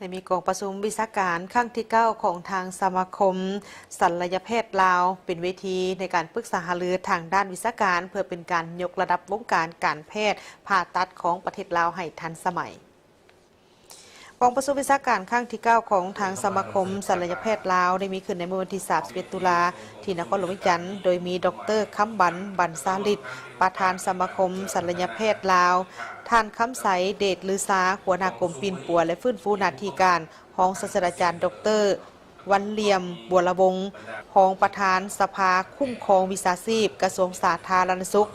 ในมีกองประชุมวิชาการครั้งที่ 9ของทางสมาคมศัลยแพทย์ลาวเป็นเวทีในการปรึกษาหารือทางด้านวิชาการเพื่อเป็นการยกระดับวงการการแพทย์ผ่าตัดของประเทศลาวให้ทันสมัยกองประชุมวิชาการครั้งที่ 9ของทางสมาคมศัลยแพทย์ลาวได้มีขึ้นในเมื่อวันที่31ตุลาที่นครหลวงวิจันทร์โดยมีดร.คำบันบรรซาลิดประธานสมาคมศัลยแพทย์ลาวท่านคำใสเดชลือซาหัวหน้ากรมปีนปัวและฟื้นฟูนาทีการรองศาสตราจารย์ดร.วันเหลี่ยมบัวละวงรองประธานสภาคุ้มครองวิชาชีพกระทรวงสาธารณสุข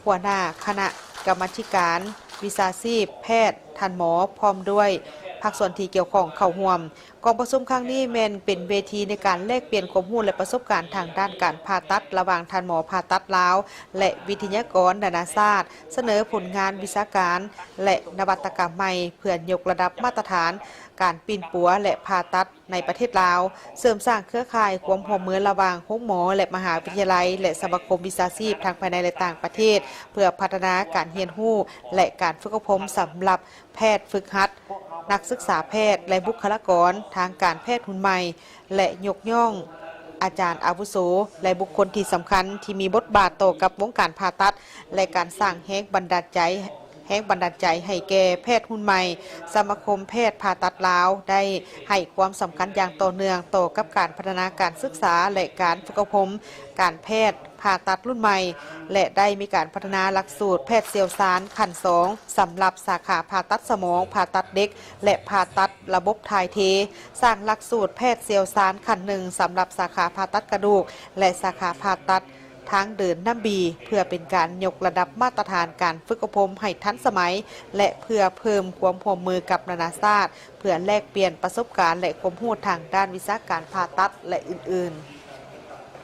หัวหน้าคณะกรรมาการวิชาชีพแพทย์ท่านหมอพร้อมด้วยภาคส่วนที่เกี่ยวข้องเข้าร่วมกองประชุมครั้งนี้เป็นเวทีในการแลกเปลี่ยนข้อมูลและประสบการณ์ทางด้านการผ่าตัดระหว่างท่านหมอผ่าตัดลาวและวิทยากรนานาชาติเสนอผลงานวิชาการและนวัตกรรมใหม่เพื่อยกระดับมาตรฐานการปีนปัวและผ่าตัดในประเทศลาวเสริมสร้างเครือข่ายความร่วมมือระหว่างโรงหมอและมหาวิทยาลัยและสมาคมวิชาชีพทั้งภายในและต่างประเทศเพื่อพัฒนาการเรียนรู้และการฝึกอบรมสำหรับแพทย์ฝึกหัดนักศึกษาแพทย์และบุคลากรทางการแพทย์หุ่นใหม่และยกย่องอาจารย์อาวุโสและบุคคลที่สำคัญที่มีบทบาทต่อกับวงการผ่าตัดและการสร้างแรงบันดาลใจให้แก่แพทย์หุ่นใหม่สมาคมแพทย์ผ่าตัดลาวได้ให้ความสำคัญอย่างต่อเนื่องต่อกับการพัฒนาการศึกษาและการฝึกอบรมการแพทย์ผ่าตัดรุ่นใหม่และได้มีการพัฒนาหลักสูตรแพทย์เชี่ยวชาญขั้น 2สำหรับสาขาผ่าตัดสมองผ่าตัดเด็กและผ่าตัดระบบถ่ายเทสร้างหลักสูตรแพทย์เชี่ยวชาญขั้น 1สำหรับสาขาผ่าตัดกระดูกและสาขาผ่าตัดทางเดินน้ำบีเพื่อเป็นการยกระดับมาตรฐานการฝึกอบรมให้ทันสมัยและเพื่อเพิ่มความร่วมมือกับนานาชาติเพื่อแลกเปลี่ยนประสบการณ์และความรู้ทางด้านวิชาการผ่าตัดและอื่นๆ